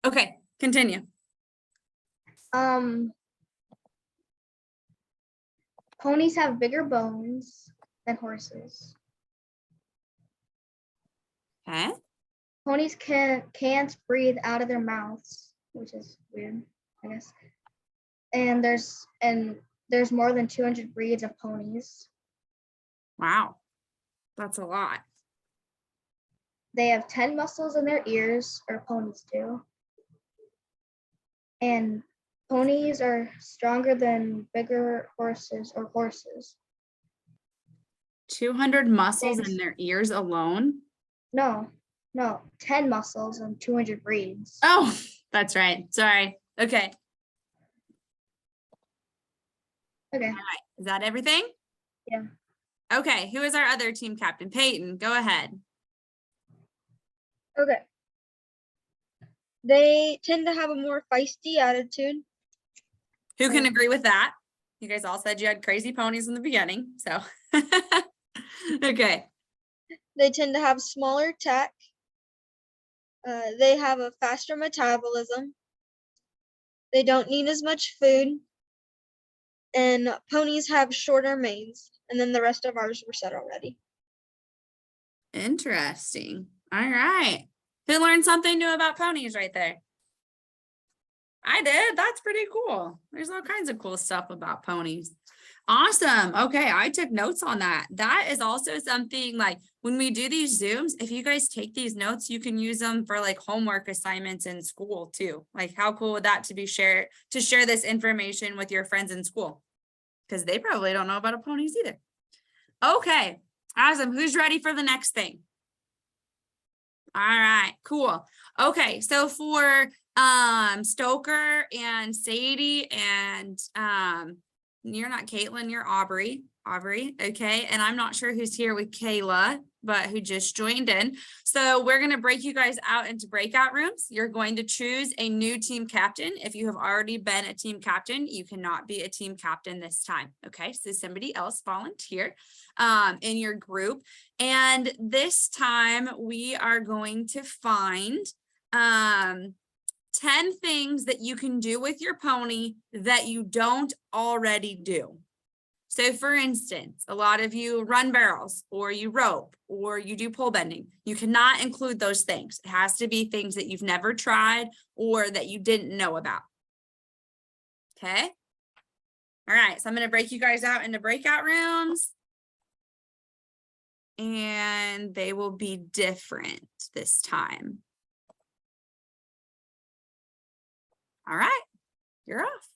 Okay, continue. Ponies have bigger bones than horses. Okay. Ponies can't breathe out of their mouths, which is weird, I guess. And there's more than 200 breeds of ponies. Wow. That's a lot. They have 10 muscles in their ears, or ponies do. And ponies are stronger than bigger horses or horses. 200 muscles Thanks. in their ears alone. No, 10 muscles and 200 breeds. Oh, that's right. Sorry. Okay. Okay. All right. Is that everything? Yeah. Okay. Who is our other team captain? Peyton, go ahead. Okay. They tend to have a more feisty attitude. Who can agree with that? You guys all said you had crazy ponies in the beginning. So, okay. They tend to have smaller tack. They have a faster metabolism. They don't need as much food. And ponies have shorter manes. And then the rest of ours were said already. Interesting. All right. Who learned something new about ponies right there? I did. That's pretty cool. There's all kinds of cool stuff about ponies. Awesome. Okay. I took notes on that. That is also something like when we do these Zooms, if you guys take these notes, you can use them for like homework assignments in school too. Like how cool would that to share this information with your friends in school? Because they probably don't know about ponies either. Okay. Awesome. Who's ready for the next thing? All right, cool. Okay, so for Stoker and Sadie and you're not Caitlin, you're Aubrey, okay, and I'm not sure who's here with Kayla, but who just joined in. So we're gonna break you guys out into breakout rooms. You're going to choose a new team captain. If you have already been a team captain, you cannot be a team captain this time, okay? So somebody else volunteer in your group. And this time we are going to find 10 things that you can do with your pony that you don't already do. So for instance, a lot of you run barrels or you rope or you do pole bending. You cannot include those things. It has to be things that you've never tried or that you didn't know about. Okay. All right. So I'm going to break you guys out into breakout rooms. And they will be different this time. All right, you're off.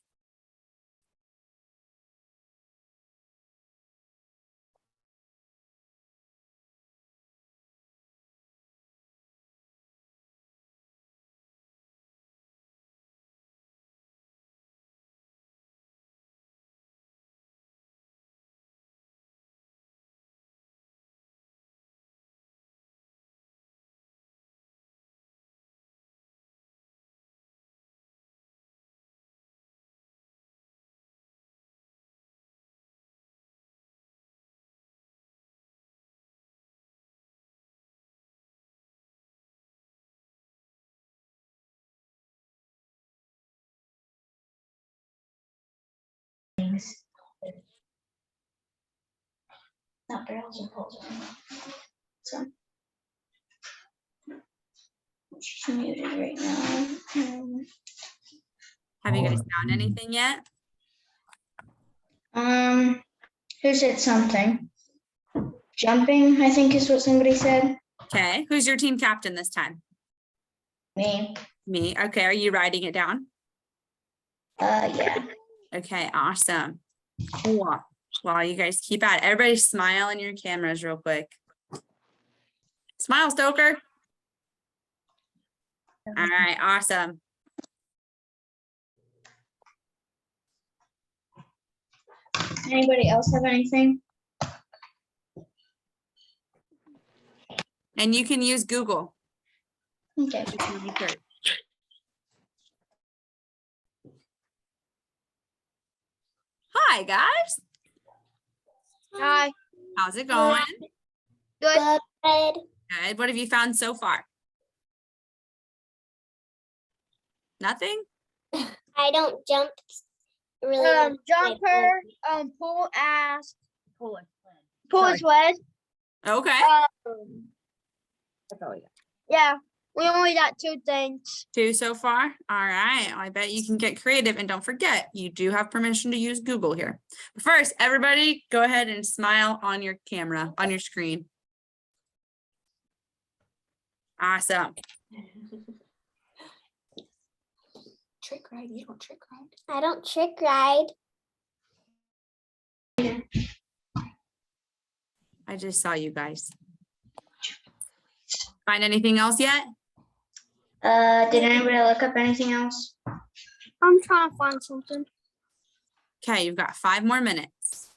Not barrels and poles. So she's muted right now. Have you guys found anything yet? Who said something? Jumping, I think is what somebody said. Okay, who's your team captain this time? Me. Me. Okay, are you writing it down? Yeah. Okay, awesome. Cool. Well, you guys keep at it. Everybody smile in your cameras real quick. Smile, Stoker. All right, awesome. Anybody else have anything? And you can use Google. Okay. Hi, guys. Hi. How's it going? Good. Good. What have you found so far? Nothing? I don't jump really. much with my Jumper, pony. pull ass, Pull it. pull Sorry. his sled. Okay. That's all we got. Yeah, we only got 2 things. 2 so far. All right. I bet you can get creative, and don't forget, you do have permission to use Google here. But first, everybody go ahead and smile on your camera, on your screen. Awesome. Trick ride. You don't trick ride. I don't trick ride. I just saw you guys. Find anything else yet? Did anybody look up anything else? I'm trying to find something. Okay, you've got 5 more minutes.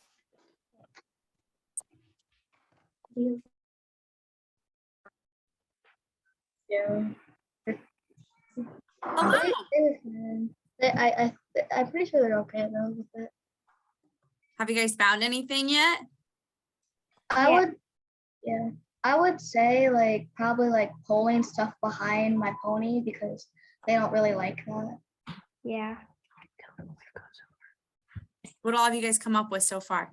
Yeah. Hello. I'm pretty sure they're okay though with it. Have you guys found anything yet? I would say like probably like pulling stuff behind my pony because they don't really like that. Yeah. What all have you guys come up with so far?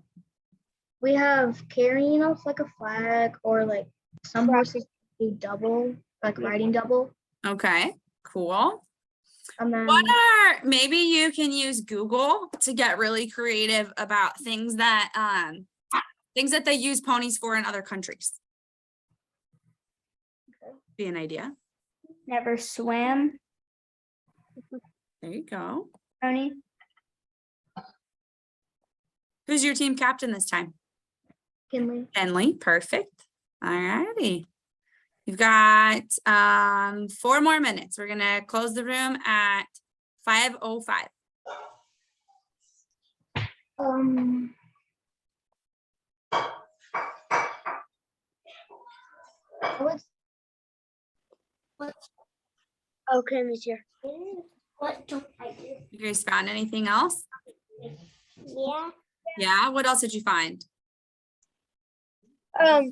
We have carrying off like a flag or like some horses do double, like riding double. Okay, cool. And then Maybe you can use Google to get really creative about things that they use ponies for in other countries. Be an idea. Never swim, There you go. pony. Who's your team captain this time? Kinley. Henley, perfect. All righty. You've got 4 more minutes. We're gonna close the room at 5:05. Okay, Miss here. What don't I do? You guys found anything else? Yeah. Yeah, what else did you find?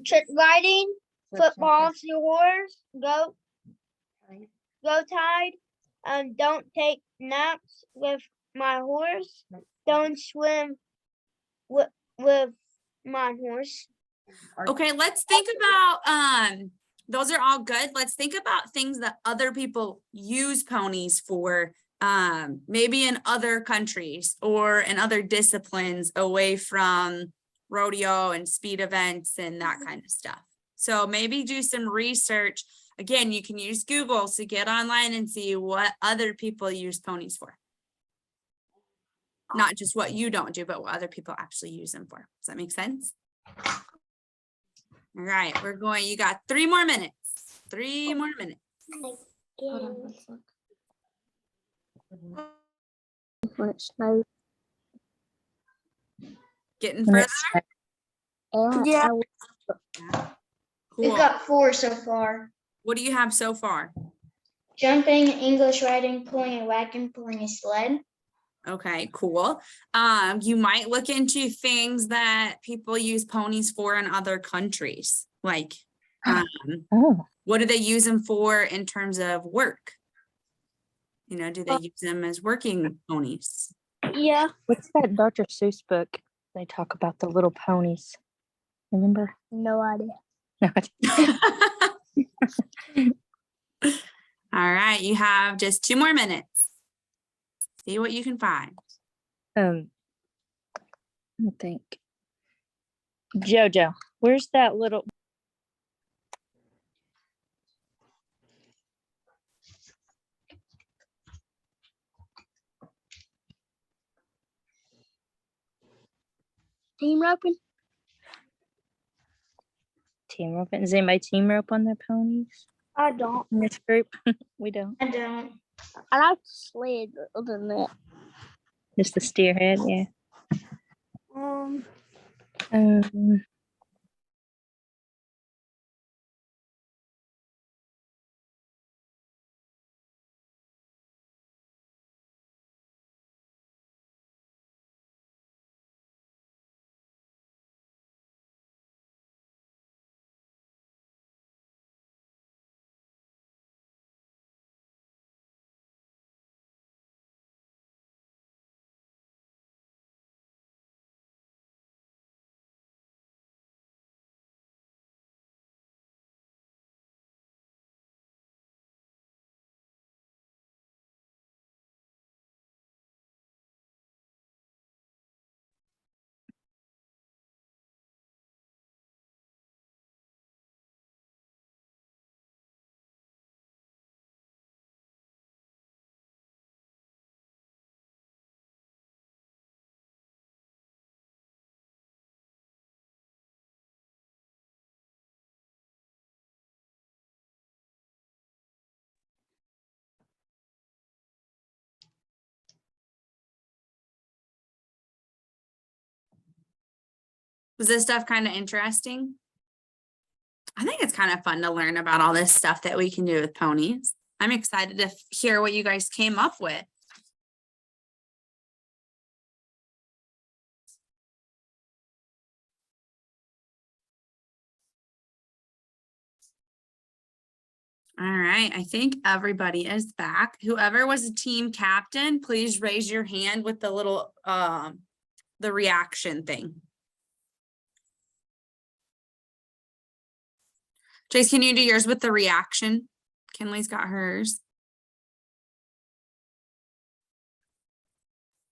Trick riding, football, your horse, go tide. Don't take naps with my horse. Don't swim with my horse. Okay, let's think about those are all good. Let's think about things that other people use ponies for, maybe in other countries or in other disciplines away from rodeo and speed events and that kind of stuff. So maybe do some research. Again, you can use Google to get online and see what other people use ponies for. Not just what you don't do, but what other people actually use them for. Does that make sense? All right, you got 3 more minutes. 3 more minutes. Getting further? Yeah. We've Cool. got 4 so far. What do you have so far? Jumping, English riding, pulling a wagon, pulling a sled. Okay, cool. You might look into things that people use ponies for in other countries. Like, what do they use them for in terms of work? You know, do they use them as working ponies? Yeah. What's that Dr. Seuss book? They talk about the little ponies. Remember? No idea. All right, you have just 2 more minutes. See what you can find. I think. Jojo, where's that little? Team roping? Team rope? Does anybody team rope on their ponies I don't. in this group? We don't. I don't. I like sled, but other than that. Just the steerhead, yeah. Um, Was this stuff kind of interesting? I think it's kind of fun to learn about all this stuff that we can do with ponies. I'm excited to hear what you guys came up with. All right, I think everybody is back. Whoever was a team captain, please raise your hand with the little the reaction thing. Chase, can you do yours with the reaction? Kinley's got hers.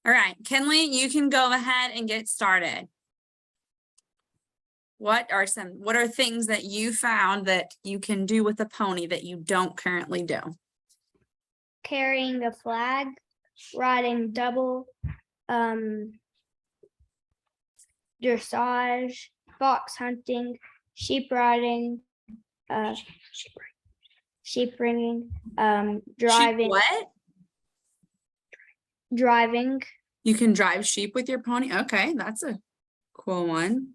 All right, Kinley, you can go ahead and get started. What are things that you found that you can do with a pony that you don't currently do? Carrying the flag, riding double, dressage, fox hunting, sheep riding, sheep ringing, driving, What? driving, You can drive sheep with your pony? Okay, that's a cool one.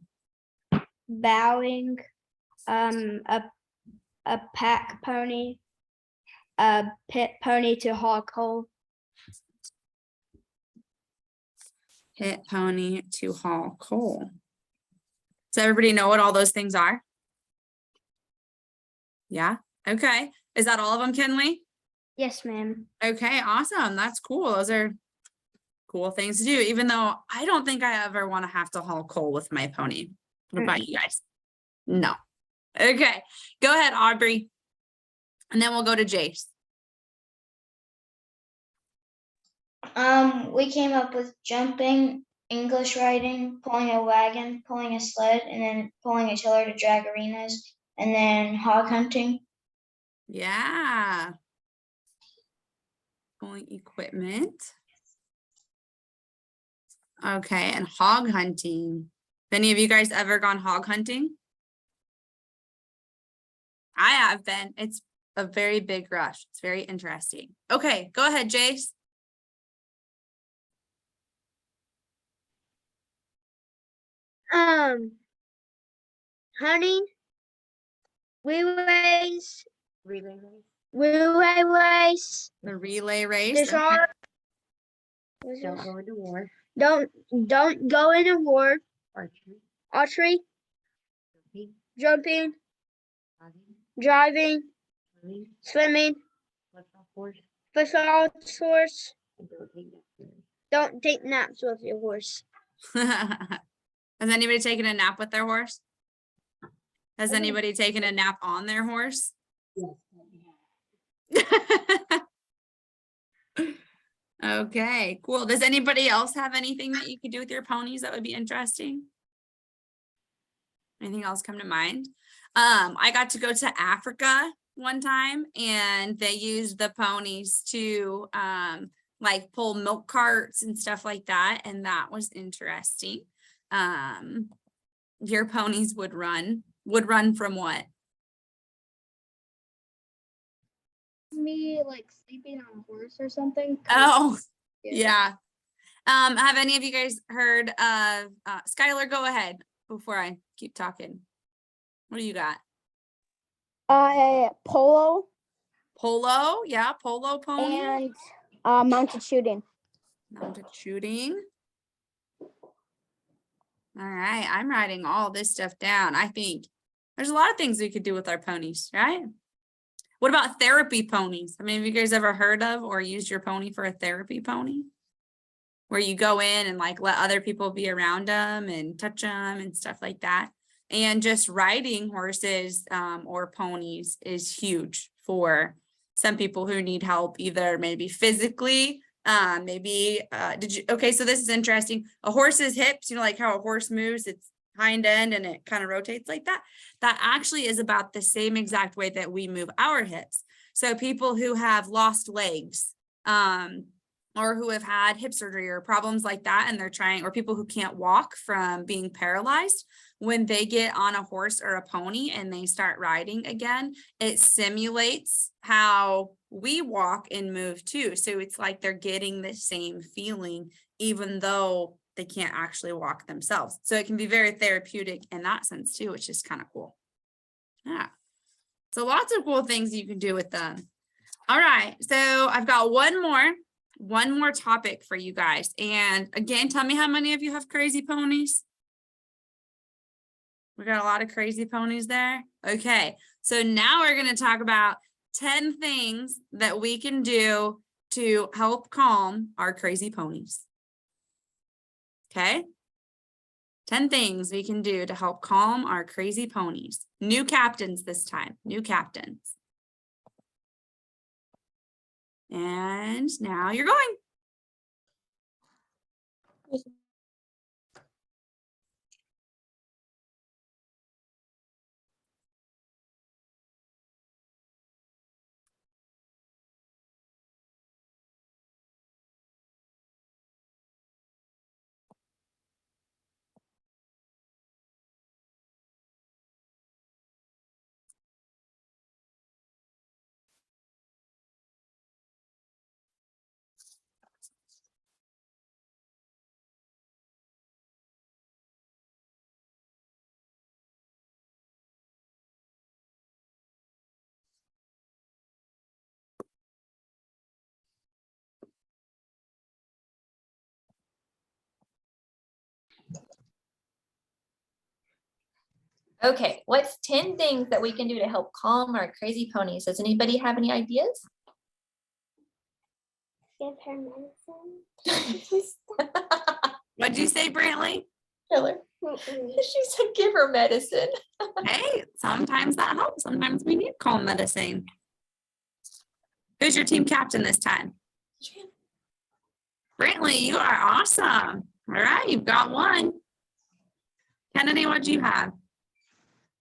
bowing, a pack pony, a pit pony to hog hole, Hit pony to haul coal. Does everybody know what all those things are? Yeah, okay. Is that all of them, Kinley? yes, ma'am. Okay, awesome. That's cool. Those are cool things to do, even though I don't think I ever want to have to haul coal with my pony. What about you guys? No. Okay, go ahead, Aubrey. And then we'll go to Jace. We came up with jumping, English riding, pulling a wagon, pulling a sled, and then pulling a tiller to drag arenas, and then hog hunting. Yeah. Pulling equipment. Okay, and hog hunting. Have any of you guys ever gone hog hunting? I have been. It's a very big rush. It's very interesting. Okay, go ahead, Jace. Hunting, relays, relay race, The relay race. dressage. Don't go into war. Don't go in a war. Archery, jumping, driving, swimming, football horse. Don't take naps with your horse. Has anybody taken a nap with their horse? Has anybody taken a nap on their horse? Okay, cool. Does anybody else have anything that you could do with your ponies that would be interesting? Anything else come to mind? I got to go to Africa one time and they used the ponies to like pull milk carts and stuff like that, and that was interesting. Your ponies would run from what? Me like sleeping on a horse or something. 'cause- Oh, Yeah. yeah. Have any of you guys heard of Skylar, go ahead before I keep talking. What do you got? Polo Polo, yeah, polo pony. and mounted shooting. Mounted shooting. All right, I'm writing all this stuff down. I think there's a lot of things we could do with our ponies, right? What about therapy ponies? I mean, have you guys ever heard of or used your pony for a therapy pony? Where you go in and like let other people be around them and touch them and stuff like that. And just riding horses or ponies is huge for some people who need help, either maybe physically, okay, so this is interesting. A horse's hips, you know, like how a horse moves, its hind end and it kind of rotates like that. That actually is about the same exact way that we move our hips. So people who have lost legs, or who have had hip surgery or problems like that, and they're trying, or people who can't walk from being paralyzed, when they get on a horse or a pony and they start riding again, it simulates how we walk and move too. So it's like they're getting the same feeling, even though they can't actually walk themselves. So it can be very therapeutic in that sense too, which is kind of cool. Yeah. So lots of cool things you can do with them. All right. So I've got one more topic for you guys. And again, tell me how many of you have crazy ponies? We got a lot of crazy ponies there. Okay. So now we're going to talk about 10 things that we can do to help calm our crazy ponies. Okay. 10 things we can do to help calm our crazy ponies. New captains this time, new captains. And now you're going. Okay, what's 10 things that we can do to help calm our crazy ponies? Does anybody have any ideas? Give her medicine. What'd you say, Brantley? Killer. She said give her medicine. Hey, sometimes that helps. Sometimes we need calm medicine. Who's your team captain this time? Brantley, you are awesome. All right, you've got one. Kennedy, what'd you have?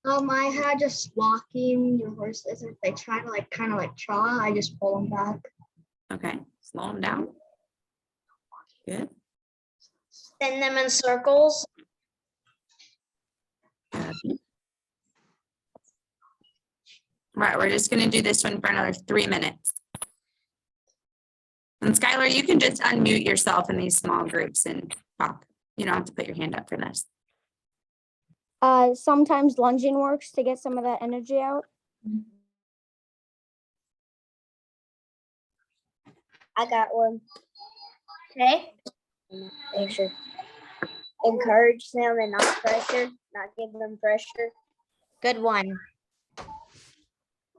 I had just walking your horses. If they try to kind of trot, I just pull them back. Okay, slow them down. Good. Send them in circles. Right, we're just gonna do this one for another 3 minutes. And Skylar, you can just unmute yourself in these small groups and talk. You don't have to put your hand up for this. Sometimes lunging works to get some of that energy out. I got one. Okay. Make sure. Encourage them and not pressure, not give them pressure. Good one.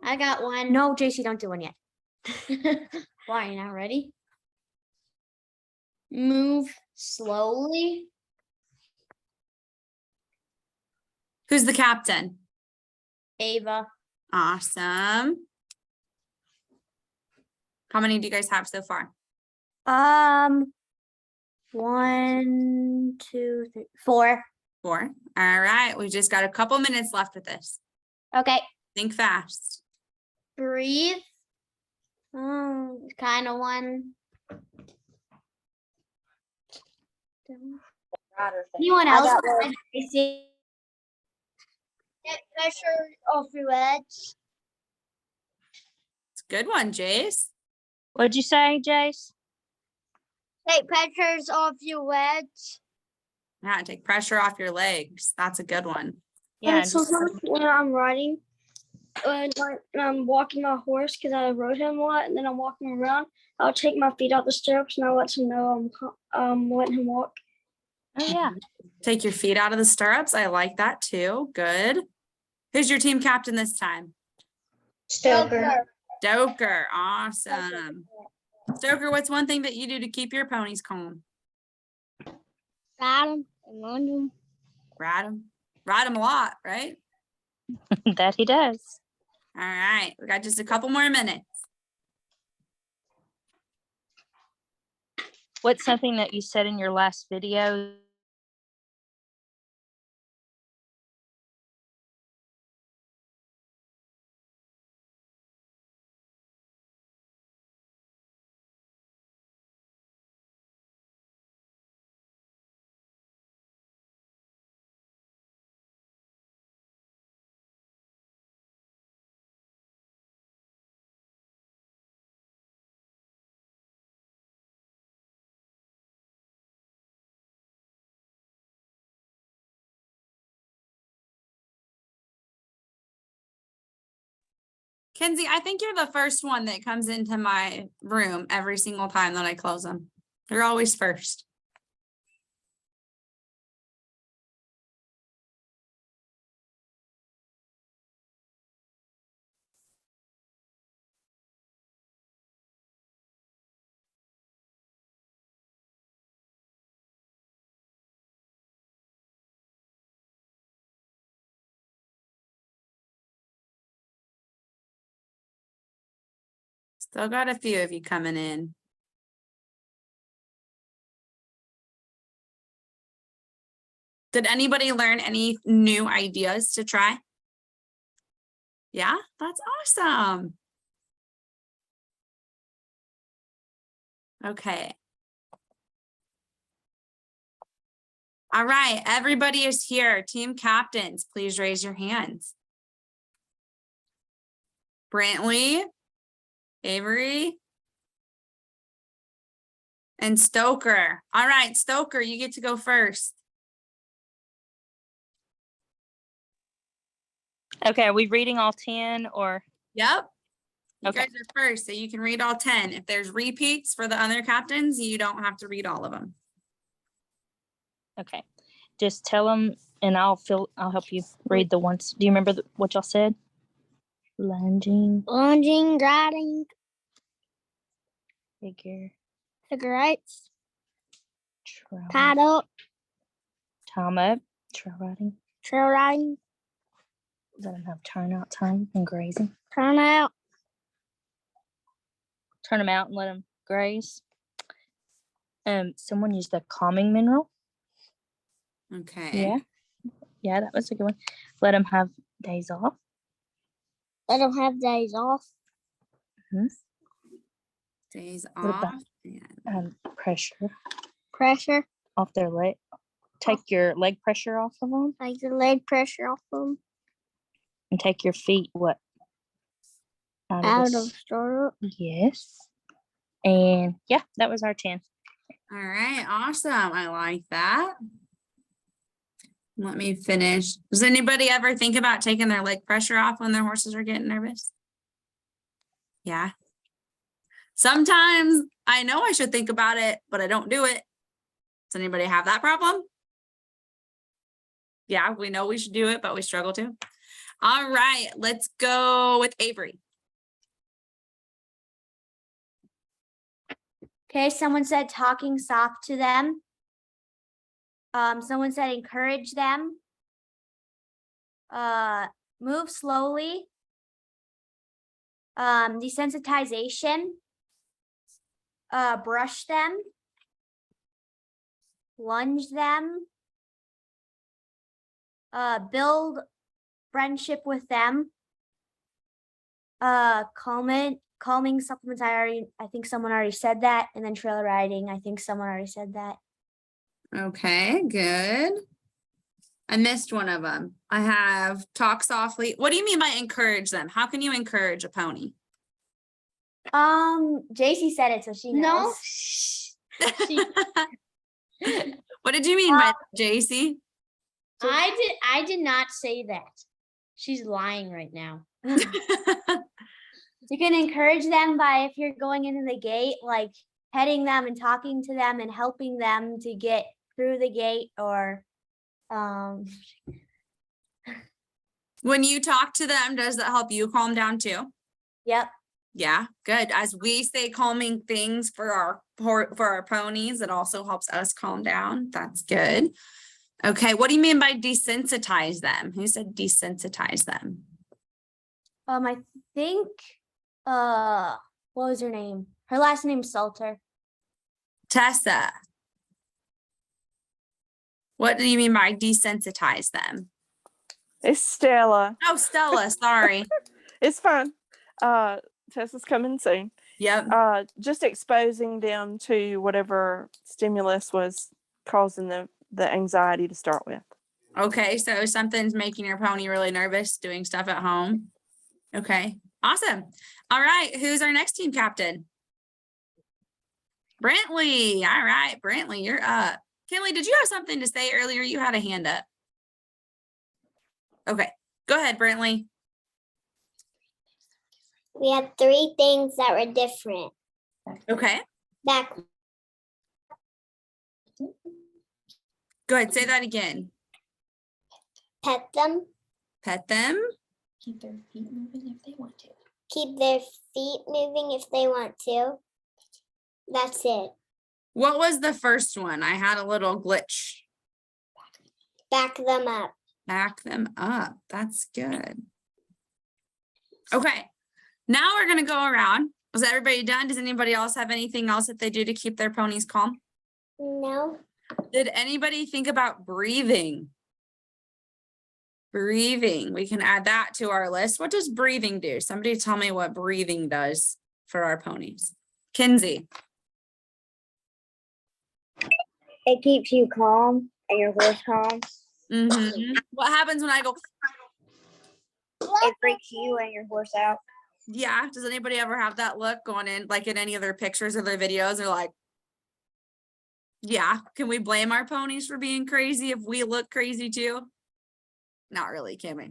I got one. No, JC, don't do one yet. Why, you not ready? Move slowly. Who's the captain? Ava. Awesome. How many do you guys have so far? 1, 2, 3, 4. 4. All right, we just got a couple minutes left with this. Okay. Think fast. Breathe. Kind of one. Anyone else? Get pressure off your head. It's a good one, Jace. What'd you say, Jace? Take pressures off your head. Yeah, take pressure off your legs. That's a good one. Yeah, And sometimes when I'm riding, and I'm walking my horse because I rode him a lot, and then I'm walking around, I'll take my feet out the stirrups and I'll let him know I'm letting him walk. oh yeah. Take your feet out of the stirrups. I like that too. Good. Who's your team captain this time? Stoker. Stoker. Awesome. Stoker, what's one thing that you do to keep your ponies calm? Ride him and run him. Ride them. Ride them a lot, right? That he does. All right. We got just a couple more minutes. What's something that you said in your last video Kenzie, I think you're the first one that comes into my room every single time that I close them. You're always first. Still got a few of you coming in. Did anybody learn any new ideas to try? Yeah, that's awesome. Okay. All right, everybody is here. Team captains, please raise your hands. Brantley, Avery, and Stoker. All right, Stoker, you get to go first. Okay, are we reading all 10 or? Yep. You Okay. guys are first, so you can read all 10. If there's repeats for the other captains, you don't have to read all of them. Okay, just tell them and I'll help you read the ones. Do you remember what y'all said? Lunging, Lunging, riding, figure, figure eights, trail, paddle, time up, trail riding, trail riding, let them have turnout time and grazing. turn out, Turn them out and let them graze. Someone used the calming mineral. Okay. Yeah, that was a good one. Let them have days off. let them have days off, Days What about- off. And Pressure pressure, off their leg. Take your leg pressure off of them take the leg pressure off them, and take your feet out out the of startup. Yes. And yeah, that was our 10. all right, awesome. I like that. Let me finish. Does anybody ever think about taking their leg pressure off when their horses are getting nervous? Yeah. Sometimes I know I should think about it, but I don't do it. Does anybody have that problem? Yeah, we know we should do it, but we struggle to. All right, let's go with Avery. Okay, someone said talking soft to them. Someone said encourage them. Move slowly. Desensitization. Brush them. Lunge them. Build friendship with them. Calming supplements, I think someone already said that. And then trail riding, I think someone already said that. Okay, good. I missed one of them. I have talk softly. What do you mean by encourage them? How can you encourage a pony? JC said it, so she knows. What did you mean by JC? I did not say that. She's lying right now. You can encourage them by, if you're going into the gate, like petting them and talking to them and helping them to get through the gate, or When you talk to them, does that help you calm down too? yep. Yeah, good. As we say calming things for our ponies, it also helps us calm down. That's good. Okay, what do you mean by desensitize them? Who said desensitize them? I think what was her name? Her last name's Salter. Tessa. What do you mean by desensitize them? It's Stella. Oh, Stella, sorry. It's fine. Tessa's coming soon. Yep. Just exposing them to whatever stimulus was causing the anxiety to start with. Okay, so something's making your pony really nervous doing stuff at home. Okay, awesome. All right, who's our next team captain? Brantley. All right, Brantley, you're up. Kinley, did you have something to say earlier? You had a hand up. Okay, go ahead, Brantley. We had 3 things that were different. Okay, Back, go ahead, say that again. pet them, Pet them. Keep their feet moving if they want to. keep their feet moving if they want to. That's it. What was the first one? I had a little glitch. Back them up. Back them up. That's good. Okay, now we're gonna go around. Was everybody done? Does anybody else have anything else that they do to keep their ponies calm? No. Did anybody think about breathing? Breathing, we can add that to our list. What does breathing do? Somebody tell me what breathing does for our ponies. Kinsey. It keeps you calm and your horse calm. What happens when I go? It freaks you and your horse out. Yeah, does anybody ever have that look going in, like in any of their pictures or their videos? They're like, yeah, can we blame our ponies for being crazy if we look crazy too? Not really, can we?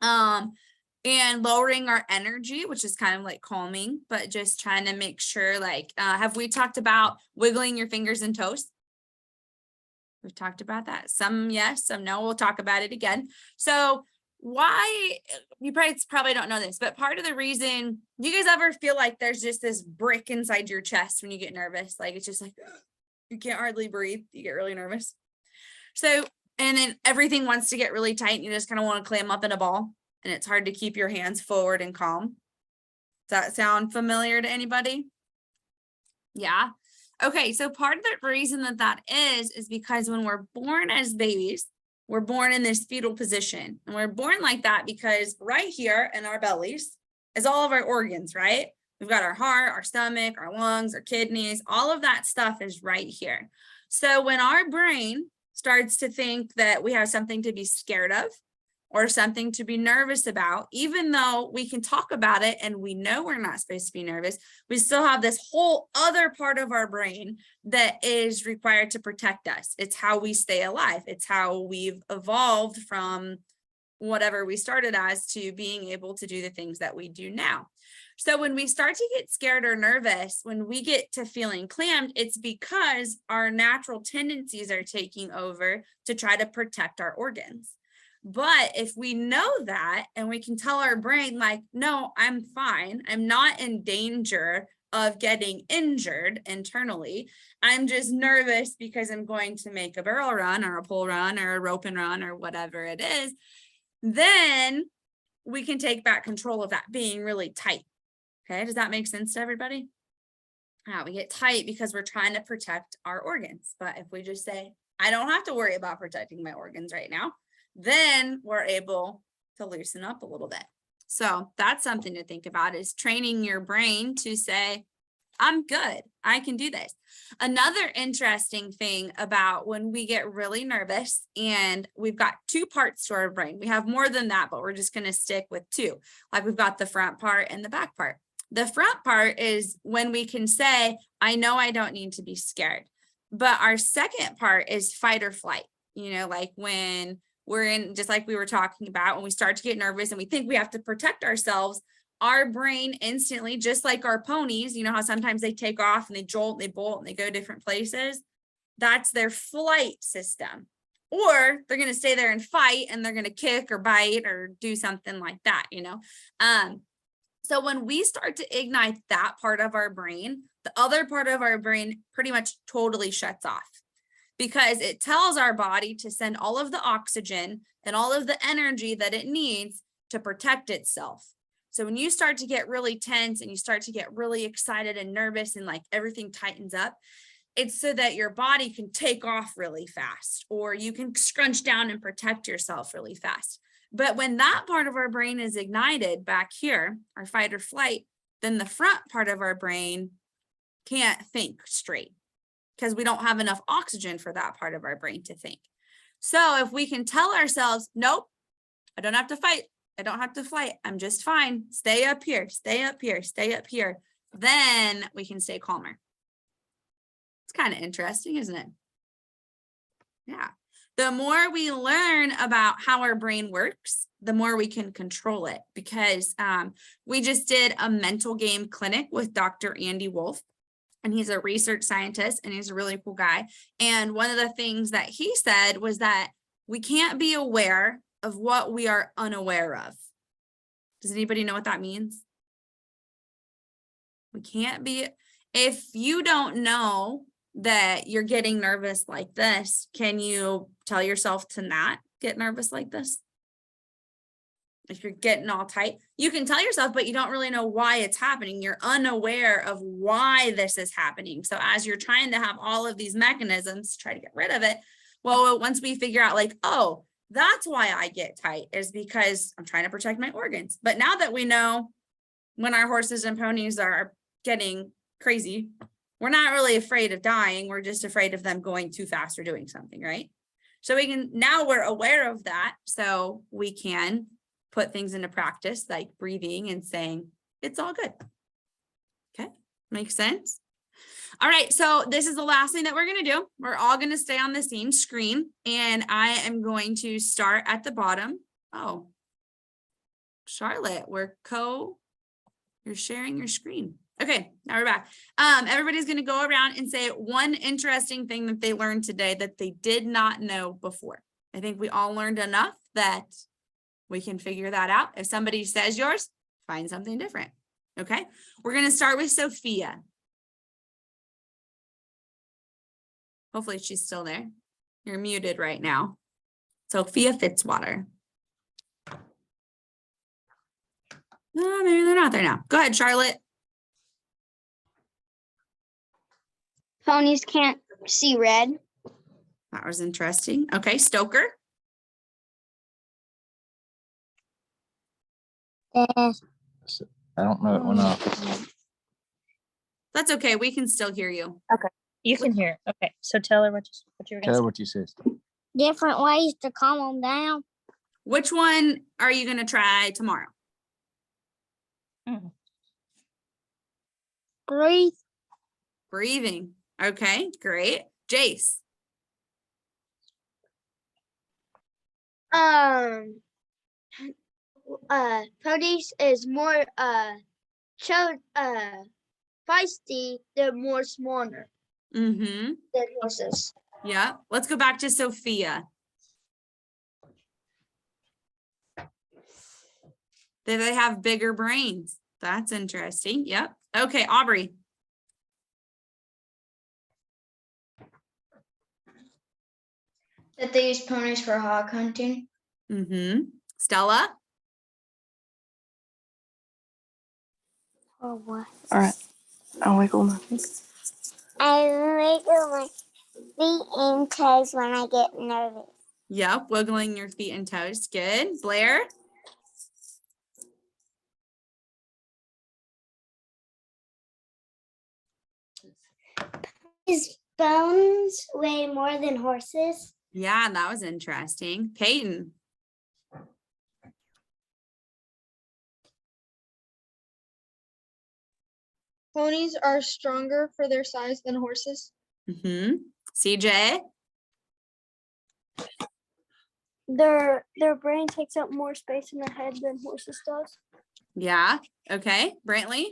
And lowering our energy, which is kind of like calming, but just trying to make sure, like, have we talked about wiggling your fingers and toes? We've talked about that. Some yes, some no. We'll talk about it again. So why, you probably don't know this, but part of the reason, you guys ever feel like there's just this brick inside your chest when you get nervous? Like, it's just like, you can't hardly breathe. You get really nervous. So, and then everything wants to get really tight and you just kind of want to clam up in a ball and it's hard to keep your hands forward and calm. Does that sound familiar to anybody? Yeah. Okay, so part of the reason that is because when we're born as babies, we're born in this fetal position. And we're born like that because right here in our bellies is all of our organs, right? We've got our heart, our stomach, our lungs, our kidneys, all of that stuff is right here. So when our brain starts to think that we have something to be scared of or something to be nervous about, even though we can talk about it and we know we're not supposed to be nervous, we still have this whole other part of our brain that is required to protect us. It's how we stay alive. It's how we've evolved from whatever we started as to being able to do the things that we do now. So when we start to get scared or nervous, when we get to feeling clammed, it's because our natural tendencies are taking over to try to protect our organs. But if we know that and we can tell our brain like, no, I'm fine. I'm not in danger of getting injured internally. I'm just nervous because I'm going to make a barrel run or a pole run or a rope and run or whatever it is. Then we can take back control of that being really tight. Okay, does that make sense to everybody? We get tight because we're trying to protect our organs. But if we just say, I don't have to worry about protecting my organs right now, then we're able to loosen up a little bit. So that's something to think about, is training your brain to say, I'm good, I can do this. Another interesting thing about when we get really nervous, and we've got 2 parts to our brain. We have more than that, but we're just going to stick with 2. Like we've got the front part and the back part. The front part is when we can say, I know I don't need to be scared. But our second part is fight or flight. You know, like when we're in, just like we were talking about, when we start to get nervous and we think we have to protect ourselves, our brain instantly, just like our ponies, you know how sometimes they take off and they jolt, they bolt, and they go different places. That's their flight system. Or they're going to stay there and fight, and they're going to kick or bite or do something like that, you know? So when we start to ignite that part of our brain, the other part of our brain pretty much totally shuts off, because it tells our body to send all of the oxygen and all of the energy that it needs to protect itself. So when you start to get really tense and you start to get really excited and nervous and like everything tightens up, it's so that your body can take off really fast, or you can scrunch down and protect yourself really fast. But when that part of our brain is ignited back here, our fight or flight, then the front part of our brain can't think straight, because we don't have enough oxygen for that part of our brain to think. So if we can tell ourselves, nope, I don't have to fight, I don't have to fight, I'm just fine, stay up here, stay up here, stay up here, then we can stay calmer. It's kind of interesting, isn't it? Yeah. The more we learn about how our brain works, the more we can control it, because we just did a mental game clinic with Dr. Andy Wolf, and he's a research scientist and he's a really cool guy. And one of the things that he said was that we can't be aware of what we are unaware of. Does anybody know what that means? We can't be, if you don't know that you're getting nervous like this, can you tell yourself to not get nervous like this? If you're getting all tight, you can tell yourself, but you don't really know why it's happening. You're unaware of why this is happening. So as you're trying to have all of these mechanisms to try to get rid of it, well, once we figure out like, oh, that's why I get tight, is because I'm trying to protect my organs. But now that we know when our horses and ponies are getting crazy, we're not really afraid of dying. We're just afraid of them going too fast or doing something, right? So we can, now we're aware of that. So we can put things into practice like breathing and saying, it's all good. Okay, makes sense? All right, so this is the last thing that we're gonna do. We're all gonna stay on the same screen, and I am going to start at the bottom. Oh, Charlotte, you're sharing your screen. Okay, now we're back. Everybody's gonna go around and say one interesting thing that they learned today that they did not know before. I think we all learned enough that we can figure that out. If somebody says yours, find something different. Okay, we're gonna start with Sophia. Hopefully she's still there. You're muted right now. Sophia Fitzwater. No, maybe they're not there now. Go ahead, Charlotte. Ponies can't see red. That was interesting. Okay, Stoker. I don't know it went off. That's okay. We can still hear you. You can hear. Okay, so tell her what you were Tell her gonna what you said. Different ways to calm them down. Which one are you going to try tomorrow? say. Breathe. Breathing. Okay, great. Jace. Ponies is more feisty. They're more smaller Mm-hmm. than horses. Yeah. Let's go back to Sophia. Do they have bigger brains? That's interesting. Yep. Okay, Aubrey. That they use ponies for hog hunting. Mm-hmm. Stella. Oh, what? All right. I'll wiggle my feet. I wiggle my feet and toes when I get nervous. Yep. Wiggling your feet and toes. Good. Blair. His bones weigh more than horses. Yeah, that was interesting. Peyton. Ponies are stronger for their size than horses. Mm-hmm. CJ. Their brain takes up more space in their head than horses does. Yeah. Okay. Brantley.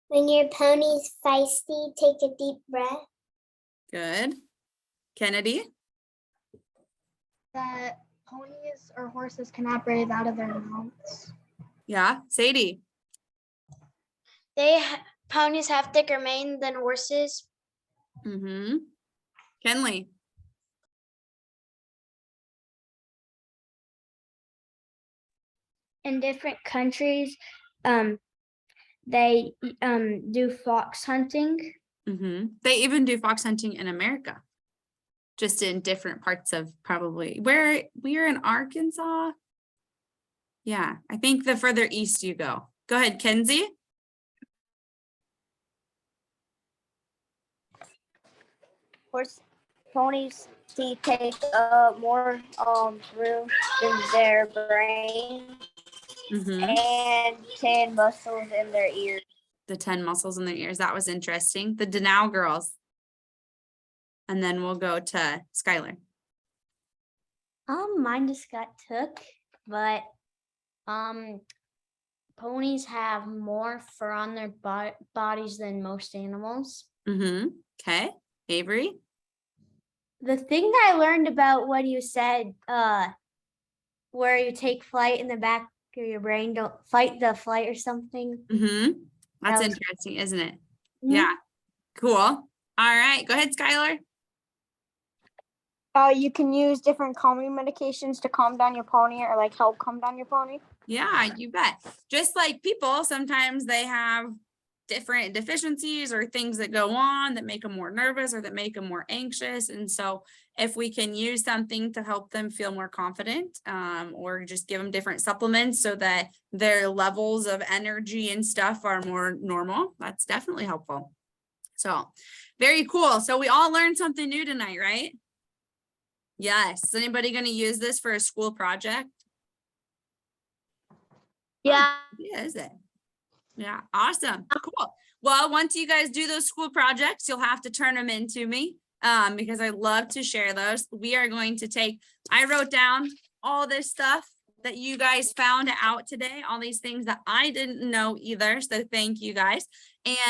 When your pony's feisty, take a deep breath. Good. Kennedy. That ponies or horses cannot breathe out of their mouths. Yeah. Sadie. Ponies have thicker mane than horses. Mm-hmm. Kenley. In different countries, they do fox hunting. Mm-hmm. They even do fox hunting in America, just in different parts of probably where we're in Arkansas. Yeah, I think the further east you go. Go ahead, Kenzie. Ponies teeth take up more room in their brain Mm-hmm. and 10 muscles in their ears. the 10 muscles in their ears. That was interesting. The Danow girls. And then we'll go to Skylar. Mine just got took, but ponies have more fur on their bodies than most animals. Mm-hmm. Okay. Avery. The thing that I learned about what you said, where you take flight in the back of your brain, don't fight the flight or something. Mm-hmm. That's That was- interesting, isn't it? Mhm. Yeah. Cool. All right. Go ahead, Skylar. You can use different calming medications to calm down your pony or like help calm down your pony. Yeah, you bet. Just like people, sometimes they have different deficiencies or things that go on that make them more nervous or that make them more anxious. And so if we can use something to help them feel more confident, or just give them different supplements so that their levels of energy and stuff are more normal, that's definitely helpful. So very cool. So we all learned something new tonight, right? Yes. Is anybody going to use this for a school project? Yeah. Yeah, is it? Yeah, awesome. Cool. Well, once you guys do those school projects, you'll have to turn them in to me, because I love to share those. We are going to I wrote down all this stuff that you guys found out today, all these things that I didn't know either. So thank you guys.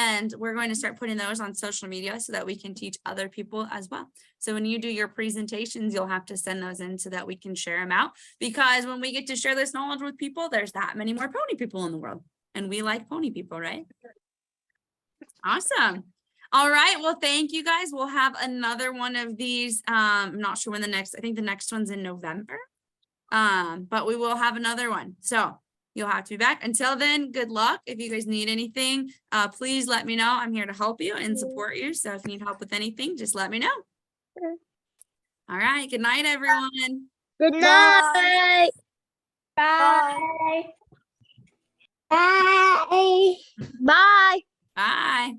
And we're going to start putting those on social media so that we can teach other people as well. So when you do your presentations, you'll have to send those in so that we can share them out, because when we get to share this knowledge with people, there's that many more pony people in the world. And we like pony people, right? Awesome. All right. Well, thank you guys. We'll have another one of these. I'm not sure when I think the next one's in November. But we will have another one. So you'll have to be back. Until then, good luck. If you guys need anything, please let me know. I'm here to help you and support you. So if you need help with anything, just let me know. All right. Good night, everyone. Good night. Bye. Bye. Bye. Bye.